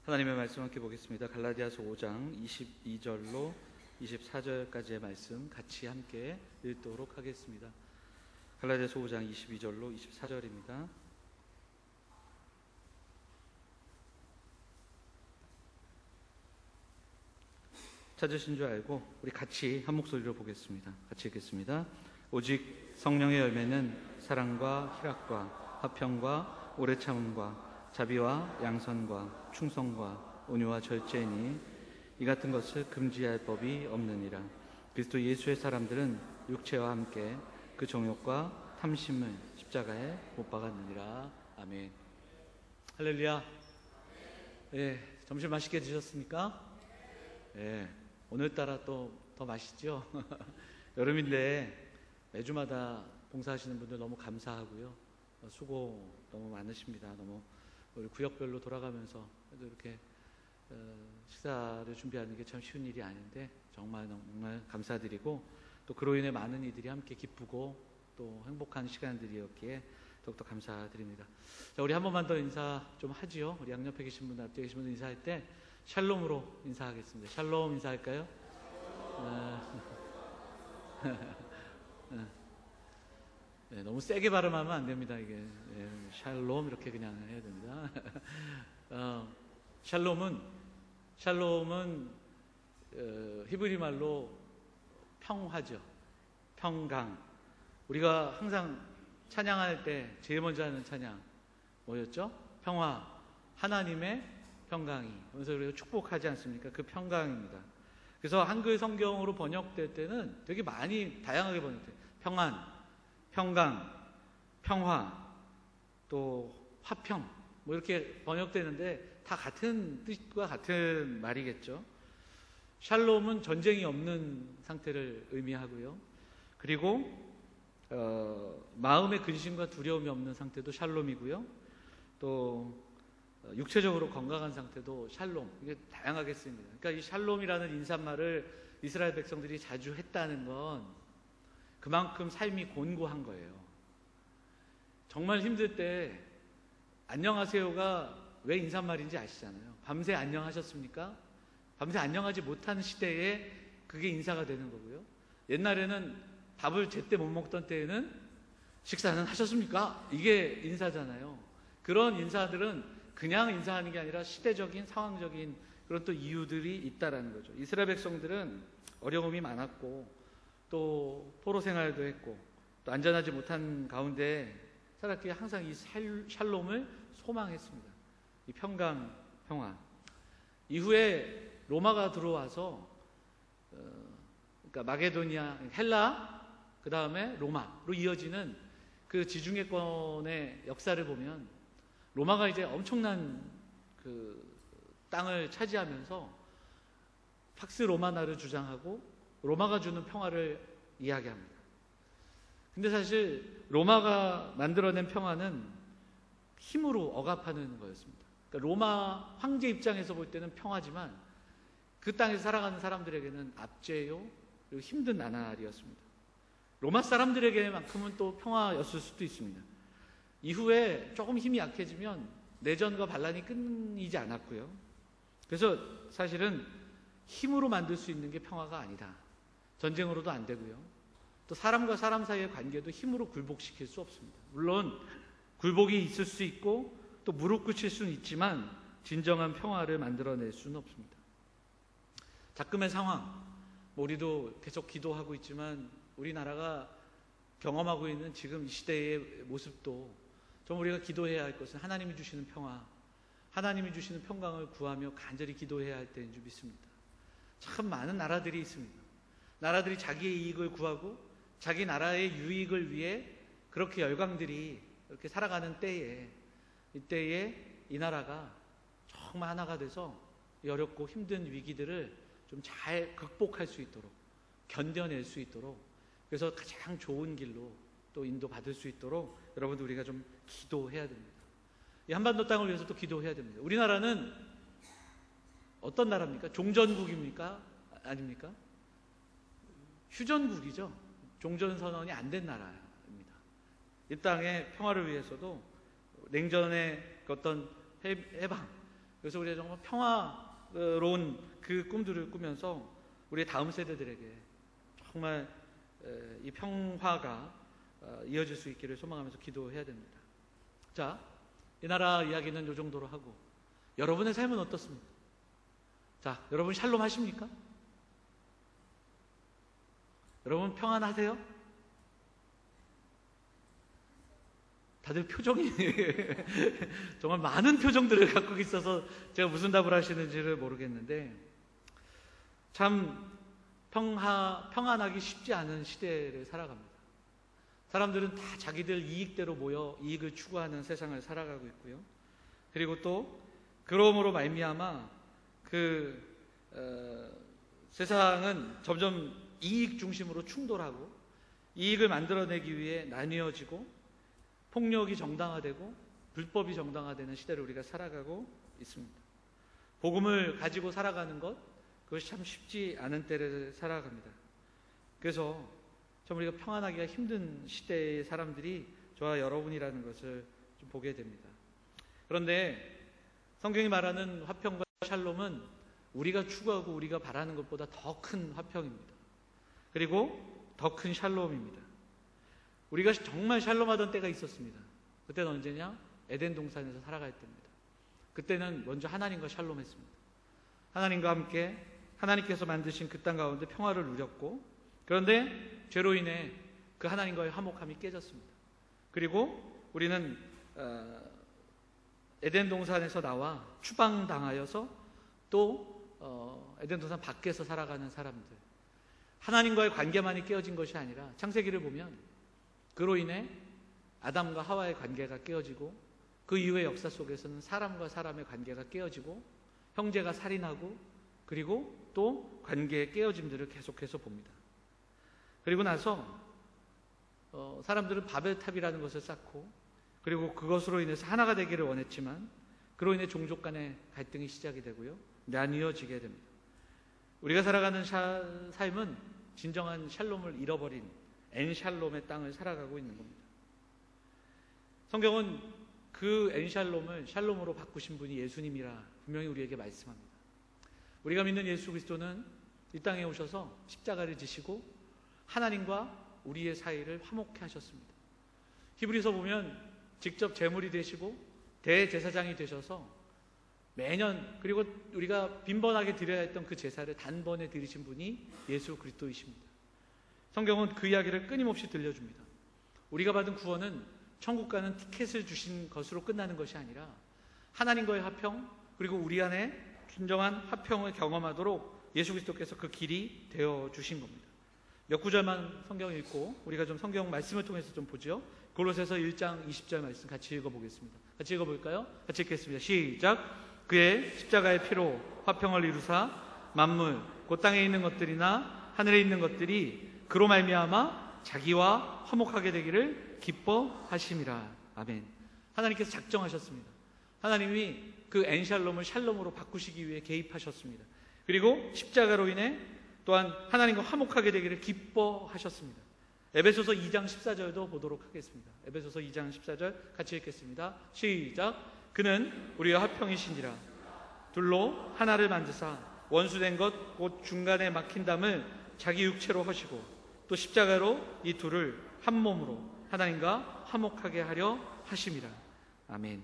하나님의 말씀 함께 보겠습니다. 갈라디아서 5장 22절로 24절까지의 말씀 같이 함께 읽도록 하겠습니다. 갈라디아서 5장 22절로 24절입니다. 찾으신 줄 알고 우리 같이 한 목소리로 보겠습니다. 같이 읽겠습니다. 오직 성령의 열매는 사랑과 희락과 화평과 오래 참음과 자비와 양선과 충성과 온유와 절제니 이 같은 것을 금지할 법이 없느니라. 그리스도 예수의 사람들은 육체와 함께 그 정욕과 탐심을 십자가에 못 박았느니라. 아멘. 할렐루야. 점심 맛있게 드셨습니까? 오늘따라 또 더 맛있죠? 여름인데 매주마다 봉사하시는 분들 너무 감사하고요. 수고 너무 많으십니다. 너무 우리 구역별로 돌아가면서 이렇게 식사를 준비하는 게 참 쉬운 일이 아닌데 정말 감사드리고, 또 그로 인해 많은 이들이 함께 기쁘고 또 행복한 시간들이었기에 더욱더 감사드립니다. 자, 우리 한 번만 더 인사 좀 하지요. 우리 양옆에 계신 분들, 앞에 계신 분들 인사할 때 샬롬으로 인사하겠습니다. 샬롬 인사할까요? 너무 세게 발음하면 안 됩니다. 이게 샬롬 이렇게 그냥 해야 됩니다. 샬롬은 히브리 말로 평화죠. 평강. 우리가 항상 찬양할 때 제일 먼저 하는 찬양 뭐였죠? 평화, 하나님의 평강이. 그래서 우리가 축복하지 않습니까? 그 평강입니다. 그래서 한글 성경으로 번역될 때는 되게 많이 다양하게 번역돼요. 평안, 평강, 평화, 또 화평, 뭐 이렇게 번역되는데 다 같은 뜻과 같은 말이겠죠. 샬롬은 전쟁이 없는 상태를 의미하고요. 그리고 마음의 근심과 두려움이 없는 상태도 샬롬이고요. 또 육체적으로 건강한 상태도 샬롬, 이게 다양하게 쓰입니다. 그러니까 이 샬롬이라는 인사말을 이스라엘 백성들이 자주 했다는 건 그만큼 삶이 곤고한 거예요. 정말 힘들 때 안녕하세요가 왜 인사말인지 아시잖아요. 밤새 안녕하셨습니까? 밤새 안녕하지 못하는 시대에 그게 인사가 되는 거고요. 옛날에는 밥을 제때 못 먹던 때에는 식사는 하셨습니까? 이게 인사잖아요. 그런 인사들은 그냥 인사하는 게 아니라 시대적인 상황적인 그런 또 이유들이 있다라는 거죠. 이스라엘 백성들은 어려움이 많았고 또 포로 생활도 했고 또 안전하지 못한 가운데 살았기에 항상 이 샬롬을 소망했습니다. 이 평강, 평화. 이후에 로마가 들어와서 그러니까 마게도니아, 헬라, 그 다음에 로마로 이어지는 그 지중해권의 역사를 보면 로마가 이제 엄청난 그 땅을 차지하면서 팍스 로마나를 주장하고 로마가 주는 평화를 이야기합니다. 근데 사실 로마가 만들어낸 평화는 힘으로 억압하는 거였습니다. 그러니까 로마 황제 입장에서 볼 때는 평화지만 그 땅에서 살아가는 사람들에게는 압제요, 그리고 힘든 나날이었습니다. 로마 사람들에게만큼은 또 평화였을 수도 있습니다. 이후에 조금 힘이 약해지면 내전과 반란이 끊이지 않았고요. 그래서 사실은 힘으로 만들 수 있는 게 평화가 아니다. 전쟁으로도 안 되고요. 또 사람과 사람 사이의 관계도 힘으로 굴복시킬 수 없습니다. 물론 굴복이 있을 수 있고 또 무릎 꿇칠 수는 있지만 진정한 평화를 만들어낼 수는 없습니다. 자금의 상황, 우리도 계속 기도하고 있지만 우리나라가 경험하고 있는 지금 이 시대의 모습도 좀 우리가 기도해야 할 것은 하나님이 주시는 평화, 하나님이 주시는 평강을 구하며 간절히 기도해야 할 때인 줄 믿습니다. 참 많은 나라들이 있습니다. 나라들이 자기의 이익을 구하고 자기 나라의 유익을 위해 그렇게 열강들이 이렇게 살아가는 때에, 이때에 이 나라가 정말 하나가 돼서 어렵고 힘든 위기들을 좀 잘 극복할 수 있도록, 견뎌낼 수 있도록, 그래서 가장 좋은 길로 또 인도받을 수 있도록 여러분들 우리가 좀 기도해야 됩니다. 이 한반도 땅을 위해서 또 기도해야 됩니다. 우리나라는 어떤 나라입니까? 종전국입니까? 아닙니까? 휴전국이죠. 종전선언이 안 된 나라입니다. 이 땅의 평화를 위해서도 냉전의 어떤 해방, 그래서 우리가 정말 평화로운 그 꿈들을 꾸면서 우리 다음 세대들에게 정말 이 평화가 이어질 수 있기를 소망하면서 기도해야 됩니다. 자, 이 나라 이야기는 이 정도로 하고 여러분의 삶은 어떻습니까? 자, 여러분 샬롬 하십니까? 여러분 평안하세요? 다들 표정이 정말 많은 표정들을 갖고 있어서 제가 무슨 답을 하시는지를 모르겠는데, 참 평안하기 쉽지 않은 시대를 살아갑니다. 사람들은 다 자기들 이익대로 모여 이익을 추구하는 세상을 살아가고 있고요. 그리고 또 그러므로 말미암아 세상은 점점 이익 중심으로 충돌하고 이익을 만들어내기 위해 나뉘어지고 폭력이 정당화되고 불법이 정당화되는 시대를 우리가 살아가고 있습니다. 복음을 가지고 살아가는 것, 그것이 참 쉽지 않은 때를 살아갑니다. 그래서 참 우리가 평안하기가 힘든 시대의 사람들이 저와 여러분이라는 것을 좀 보게 됩니다. 그런데 성경이 말하는 화평과 샬롬은 우리가 추구하고 우리가 바라는 것보다 더 큰 화평입니다. 그리고 더 큰 샬롬입니다. 우리가 정말 샬롬하던 때가 있었습니다. 그때는 언제냐? 에덴 동산에서 살아갈 때입니다. 그때는 먼저 하나님과 샬롬했습니다. 하나님과 함께 하나님께서 만드신 그 땅 가운데 평화를 누렸고, 그런데 죄로 인해 그 하나님과의 화목함이 깨졌습니다. 그리고 우리는 에덴 동산에서 나와 추방당하여서 또 에덴 동산 밖에서 살아가는 사람들, 하나님과의 관계만이 깨어진 것이 아니라 창세기를 보면 그로 인해 아담과 하와의 관계가 깨어지고 그 이후의 역사 속에서는 사람과 사람의 관계가 깨어지고 형제가 살인하고 그리고 또 관계의 깨어짐들을 계속해서 봅니다. 그리고 나서 사람들은 바벨탑이라는 것을 쌓고 그리고 그것으로 인해서 하나가 되기를 원했지만 그로 인해 종족 간의 갈등이 시작이 되고요. 나뉘어지게 됩니다. 우리가 살아가는 삶은 진정한 샬롬을 잃어버린 엔샬롬의 땅을 살아가고 있는 겁니다. 성경은 그 엔샬롬을 샬롬으로 바꾸신 분이 예수님이라 분명히 우리에게 말씀합니다. 우리가 믿는 예수 그리스도는 이 땅에 오셔서 십자가를 지시고 하나님과 우리의 사이를 화목케 하셨습니다. 히브리서 보면 직접 제물이 되시고 대제사장이 되셔서 매년, 그리고 우리가 빈번하게 드려야 했던 그 제사를 단번에 드리신 분이 예수 그리스도이십니다. 성경은 그 이야기를 끊임없이 들려줍니다. 우리가 받은 구원은 천국 가는 티켓을 주신 것으로 끝나는 것이 아니라 하나님과의 화평, 그리고 우리 안에 진정한 화평을 경험하도록 예수 그리스도께서 그 길이 되어주신 겁니다. 몇 구절만 성경 읽고 우리가 좀 성경 말씀을 통해서 좀 보죠. 골로새서 1장 20절 말씀 같이 읽어보겠습니다. 같이 읽어볼까요? 같이 읽겠습니다. 시작. 그의 십자가의 피로 화평을 이루사 만물 곧 땅에 있는 것들이나 하늘에 있는 것들이 그로 말미암아 자기와 화목하게 되기를 기뻐하심이라. 아멘. 하나님께서 작정하셨습니다. 하나님이 그 엔샬롬을 샬롬으로 바꾸시기 위해 개입하셨습니다. 그리고 십자가로 인해 또한 하나님과 화목하게 되기를 기뻐하셨습니다. 에베소서 2장 14절도 보도록 하겠습니다. 에베소서 2장 14절 같이 읽겠습니다. 시작. 그는 우리와 화평이시니라. 둘로 하나를 만드사 원수된 것 곧 중간에 막힌 담을 자기 육체로 하시고 또 십자가로 이 둘을 한 몸으로 하나님과 화목하게 하려 하심이라. 아멘.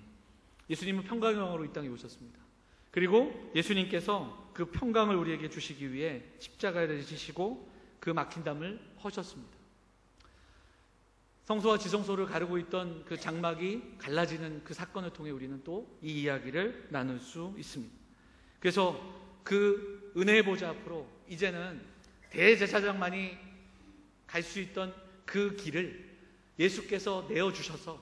예수님은 평강의 왕으로 이 땅에 오셨습니다. 그리고 예수님께서 그 평강을 우리에게 주시기 위해 십자가를 지시고 그 막힌 담을 허셨습니다. 성소와 지성소를 가르고 있던 그 장막이 갈라지는 그 사건을 통해 우리는 또 이 이야기를 나눌 수 있습니다. 그래서 그 은혜의 보좌 앞으로 이제는 대제사장만이 갈 수 있던 그 길을 예수께서 내어주셔서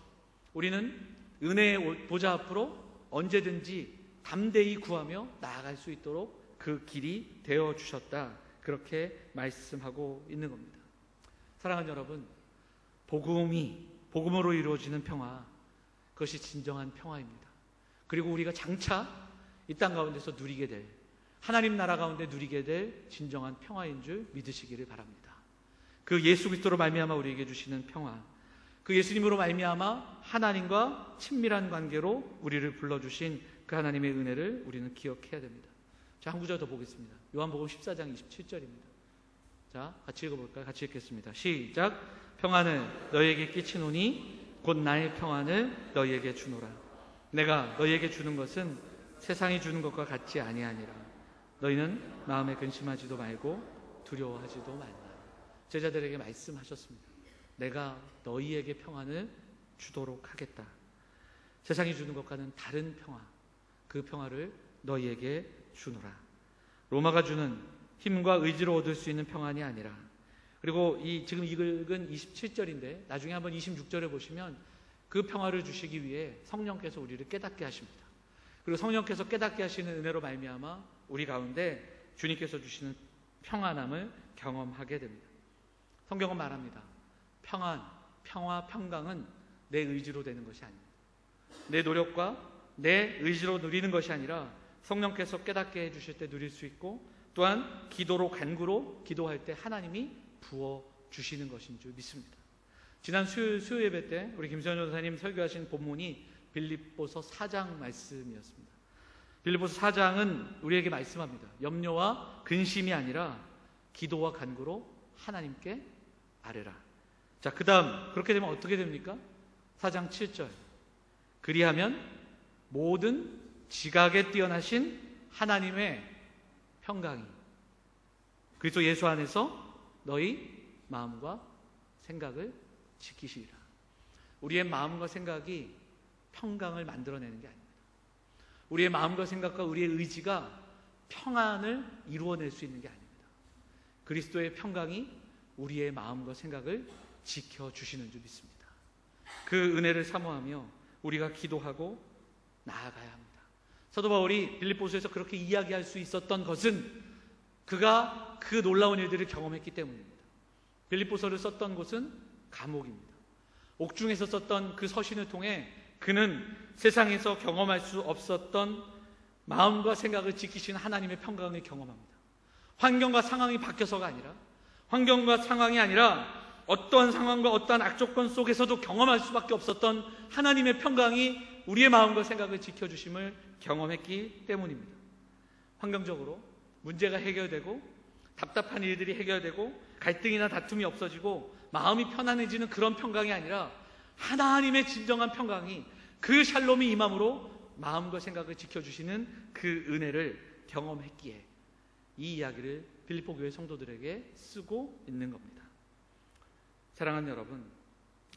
우리는 은혜의 보좌 앞으로 언제든지 담대히 구하며 나아갈 수 있도록 그 길이 되어주셨다. 그렇게 말씀하고 있는 겁니다. 사랑하는 여러분, 복음으로 이루어지는 평화, 그것이 진정한 평화입니다. 그리고 우리가 장차 이 땅 가운데서 누리게 될, 하나님 나라 가운데 누리게 될 진정한 평화인 줄 믿으시기를 바랍니다. 그 예수 그리스도로 말미암아 우리에게 주시는 평화, 그 예수님으로 말미암아 하나님과 친밀한 관계로 우리를 불러주신 그 하나님의 은혜를 우리는 기억해야 됩니다. 자, 한 구절 더 보겠습니다. 요한복음 14장 27절입니다. 자, 같이 읽어볼까요? 같이 읽겠습니다. 시작. 평안을 너희에게 끼치노니 곧 나의 평안을 너희에게 주노라. 내가 너희에게 주는 것은 세상이 주는 것과 같지 아니하니라. 너희는 마음에 근심하지도 말고 두려워하지도 말라. 제자들에게 말씀하셨습니다. 내가 너희에게 평안을 주도록 하겠다. 세상이 주는 것과는 다른 평화, 그 평화를 너희에게 주노라. 로마가 주는 힘과 의지로 얻을 수 있는 평안이 아니라, 그리고 지금 읽은 27절인데 나중에 한번 26절에 보시면 그 평화를 주시기 위해 성령께서 우리를 깨닫게 하십니다. 그리고 성령께서 깨닫게 하시는 은혜로 말미암아 우리 가운데 주님께서 주시는 평안함을 경험하게 됩니다. 성경은 말합니다. 평안, 평화, 평강은 내 의지로 되는 것이 아닙니다. 내 노력과 내 의지로 누리는 것이 아니라 성령께서 깨닫게 해주실 때 누릴 수 있고, 또한 기도로 간구로 기도할 때 하나님이 부어주시는 것인 줄 믿습니다. 지난 수요 예배 때 우리 김수현 전사님 설교하신 본문이 빌립보서 4장 말씀이었습니다. 빌립보서 4장은 우리에게 말씀합니다. 염려와 근심이 아니라 기도와 간구로 하나님께 아뢰라. 자, 그 다음 그렇게 되면 어떻게 됩니까? 4장 7절. 그리하면 모든 지각에 뛰어나신 하나님의 평강이 그리스도 예수 안에서 너희 마음과 생각을 지키시리라. 우리의 마음과 생각이 평강을 만들어내는 게 아닙니다. 우리의 마음과 생각과 우리의 의지가 평안을 이루어낼 수 있는 게 아닙니다. 그리스도의 평강이 우리의 마음과 생각을 지켜주시는 줄 믿습니다. 그 은혜를 사모하며 우리가 기도하고 나아가야 합니다. 사도 바울이 빌립보서에서 그렇게 이야기할 수 있었던 것은 그가 그 놀라운 일들을 경험했기 때문입니다. 빌립보서를 썼던 곳은 감옥입니다. 옥중에서 썼던 그 서신을 통해 그는 세상에서 경험할 수 없었던 마음과 생각을 지키시는 하나님의 평강을 경험합니다. 환경과 상황이 바뀌어서가 아니라, 환경과 상황이 아니라 어떠한 상황과 어떠한 악조건 속에서도 경험할 수밖에 없었던 하나님의 평강이 우리의 마음과 생각을 지켜주심을 경험했기 때문입니다. 환경적으로 문제가 해결되고 답답한 일들이 해결되고 갈등이나 다툼이 없어지고 마음이 편안해지는 그런 평강이 아니라 하나님의 진정한 평강이, 그 샬롬이 임함으로 마음과 생각을 지켜주시는 그 은혜를 경험했기에 이 이야기를 빌립보 교회 성도들에게 쓰고 있는 겁니다. 사랑하는 여러분,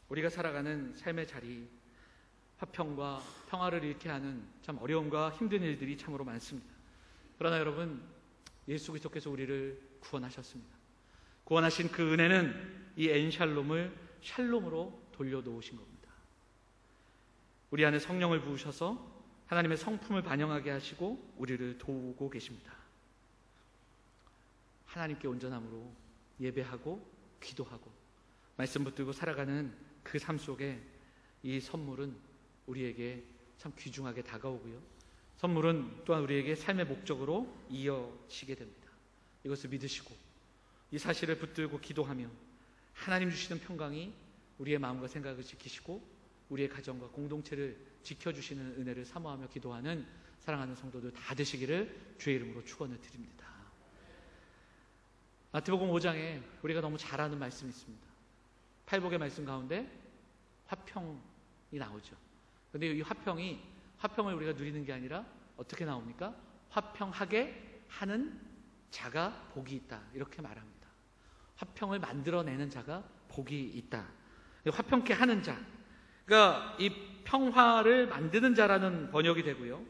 우리가 살아가는 삶의 자리, 화평과 평화를 잃게 하는 참 어려움과 힘든 일들이 참으로 많습니다. 그러나 여러분, 예수 그리스도께서 우리를 구원하셨습니다. 구원하신 그 은혜는 이 엔샬롬을 샬롬으로 돌려놓으신 겁니다. 우리 안에 성령을 부으셔서 하나님의 성품을 반영하게 하시고 우리를 도우고 계십니다. 하나님께 온전함으로 예배하고 기도하고 말씀 붙들고 살아가는 그 삶 속에 이 선물은 우리에게 참 귀중하게 다가오고요, 선물은 또한 우리에게 삶의 목적으로 이어지게 됩니다. 이것을 믿으시고 이 사실을 붙들고 기도하며 하나님 주시는 평강이 우리의 마음과 생각을 지키시고 우리의 가정과 공동체를 지켜주시는 은혜를 사모하며 기도하는 사랑하는 성도들 다 되시기를 주의 이름으로 축원을 드립니다. 마태복음 5장에 우리가 너무 잘 아는 말씀이 있습니다. 팔복의 말씀 가운데 화평이 나오죠. 그런데 이 화평을 우리가 누리는 게 아니라 어떻게 나옵니까? 화평하게 하는 자가 복이 있다, 이렇게 말합니다. 화평을 만들어내는 자가 복이 있다. 화평케 하는 자, 그러니까 이 평화를 만드는 자라는 번역이 되고요,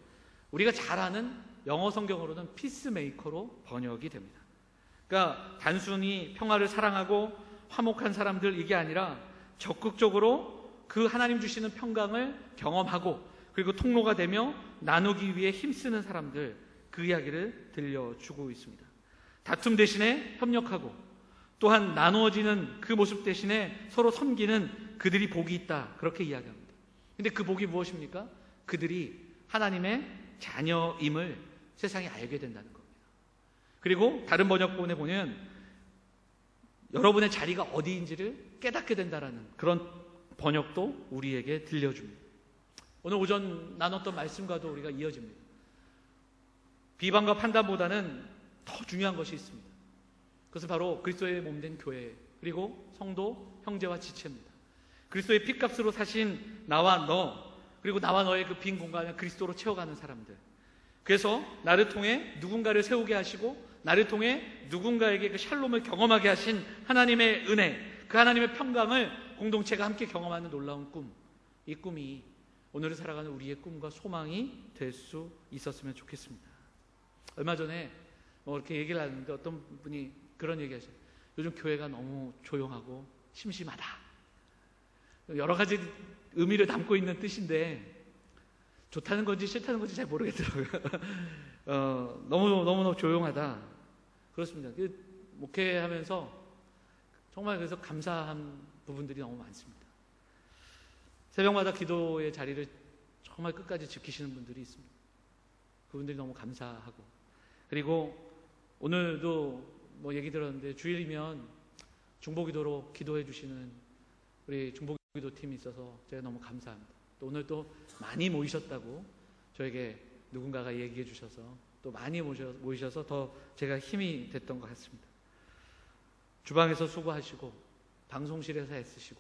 우리가 잘 아는 영어 성경으로는 피스메이커로 번역이 됩니다. 그러니까 단순히 평화를 사랑하고 화목한 사람들, 이게 아니라 적극적으로 그 하나님 주시는 평강을 경험하고 그리고 통로가 되며 나누기 위해 힘쓰는 사람들, 그 이야기를 들려주고 있습니다. 다툼 대신에 협력하고 또한 나누어지는 그 모습 대신에 서로 섬기는 그들이 복이 있다, 그렇게 이야기합니다. 근데 그 복이 무엇입니까? 그들이 하나님의 자녀임을 세상이 알게 된다는 겁니다. 그리고 다른 번역본에 보면 여러분의 자리가 어디인지를 깨닫게 된다라는 그런 번역도 우리에게 들려줍니다. 오늘 오전 나눴던 말씀과도 우리가 이어집니다. 비방과 판단보다는 더 중요한 것이 있습니다. 그것은 바로 그리스도의 몸된 교회, 그리고 성도, 형제와 지체입니다. 그리스도의 핏값으로 사신 나와 너, 그리고 나와 너의 그 빈 공간을 그리스도로 채워가는 사람들. 그래서 나를 통해 누군가를 세우게 하시고 나를 통해 누군가에게 그 샬롬을 경험하게 하신 하나님의 은혜, 그 하나님의 평강을 공동체가 함께 경험하는 놀라운 꿈, 이 꿈이 오늘을 살아가는 우리의 꿈과 소망이 될 수 있었으면 좋겠습니다. 얼마 전에 이렇게 얘기를 하는데 어떤 분이 그런 얘기 하셔요. 요즘 교회가 너무 조용하고 심심하다. 여러 가지 의미를 담고 있는 뜻인데 좋다는 건지 싫다는 건지 잘 모르겠더라고요. 너무너무 조용하다. 그렇습니다. 목회하면서 정말 그래서 감사한 부분들이 너무 많습니다. 새벽마다 기도의 자리를 정말 끝까지 지키시는 분들이 있습니다. 그분들이 너무 감사하고, 그리고 오늘도 얘기 들었는데 주일이면 중보기도로 기도해 주시는 우리 중보기도 팀이 있어서 제가 너무 감사합니다. 또 오늘 또 많이 모이셨다고 저에게 누군가가 얘기해 주셔서 또 많이 모이셔서 더 제가 힘이 됐던 것 같습니다. 주방에서 수고하시고 방송실에서 애쓰시고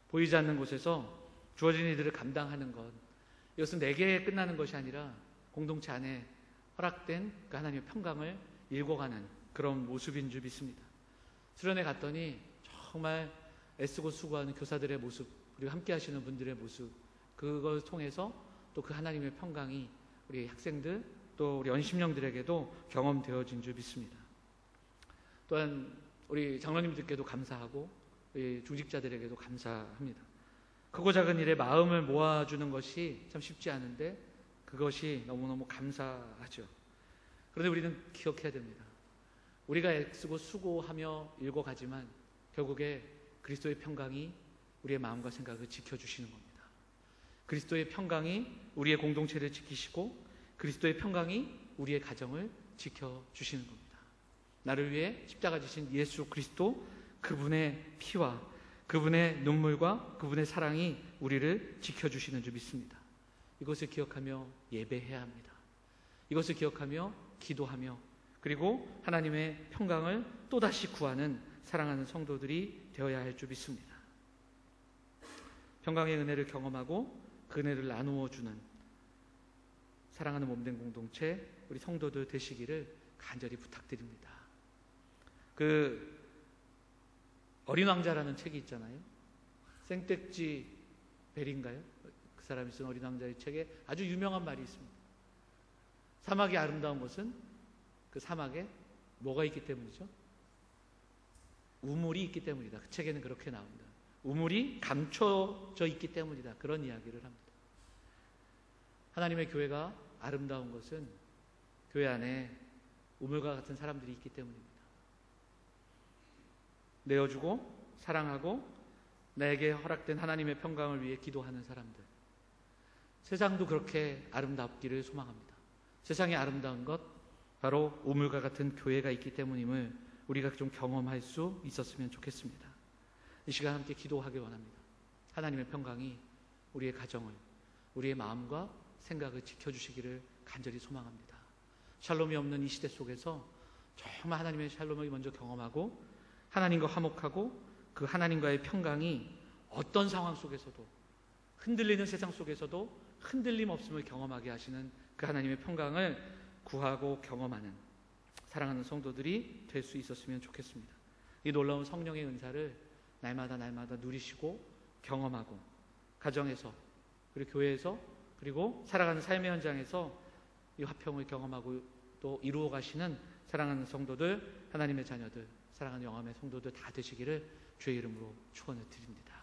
보이지 않는 곳에서 주어진 일들을 감당하는 것, 이것은 내게 끝나는 것이 아니라 공동체 안에 허락된 그 하나님의 평강을 일궈가는 그런 모습인 줄 믿습니다. 수련회 갔더니 정말 애쓰고 수고하는 교사들의 모습, 그리고 함께 하시는 분들의 모습, 그걸 통해서 또 그 하나님의 평강이 우리 학생들 또 우리 연심령들에게도 경험되어진 줄 믿습니다. 또한 우리 장로님들께도 감사하고 우리 중직자들에게도 감사합니다. 크고 작은 일에 마음을 모아주는 것이 참 쉽지 않은데 그것이 너무너무 감사하죠. 그런데 우리는 기억해야 됩니다. 우리가 애쓰고 수고하며 읽어가지만 결국에 그리스도의 평강이 우리의 마음과 생각을 지켜주시는 겁니다. 그리스도의 평강이 우리의 공동체를 지키시고 그리스도의 평강이 우리의 가정을 지켜주시는 겁니다. 나를 위해 십자가 지신 예수 그리스도, 그분의 피와 그분의 눈물과 그분의 사랑이 우리를 지켜주시는 줄 믿습니다. 이것을 기억하며 예배해야 합니다. 이것을 기억하며 기도하며 그리고 하나님의 평강을 또다시 구하는 사랑하는 성도들이 되어야 할 줄 믿습니다. 평강의 은혜를 경험하고 그 은혜를 나누어 주는 사랑하는 몸된 공동체 우리 성도들 되시기를 간절히 부탁드립니다. 그 어린 왕자라는 책이 있잖아요. 생텍쥐 벨인가요? 그 사람이 쓴 어린 왕자의 책에 아주 유명한 말이 있습니다. 사막이 아름다운 것은 그 사막에 뭐가 있기 때문이죠? 우물이 있기 때문이다. 그 책에는 그렇게 나옵니다. 우물이 감춰져 있기 때문이다. 그런 이야기를 합니다. 하나님의 교회가 아름다운 것은 교회 안에 우물과 같은 사람들이 있기 때문입니다. 내어주고 사랑하고 나에게 허락된 하나님의 평강을 위해 기도하는 사람들. 세상도 그렇게 아름답기를 소망합니다. 세상이 아름다운 것 바로 우물과 같은 교회가 있기 때문임을 우리가 좀 경험할 수 있었으면 좋겠습니다. 이 시간 함께 기도하기 원합니다. 하나님의 평강이 우리의 가정을, 우리의 마음과 생각을 지켜주시기를 간절히 소망합니다. 샬롬이 없는 이 시대 속에서 정말 하나님의 샬롬을 먼저 경험하고 하나님과 화목하고 그 하나님과의 평강이 어떤 상황 속에서도, 흔들리는 세상 속에서도 흔들림 없음을 경험하게 하시는 그 하나님의 평강을 구하고 경험하는 사랑하는 성도들이 될 수 있었으면 좋겠습니다. 이 놀라운 성령의 은사를 날마다 누리시고 경험하고 가정에서 그리고 교회에서 그리고 살아가는 삶의 현장에서 이 화평을 경험하고 또 이루어 가시는 사랑하는 성도들, 하나님의 자녀들, 사랑하는 영암의 성도들 다 되시기를 주의 이름으로 축원을 드립니다.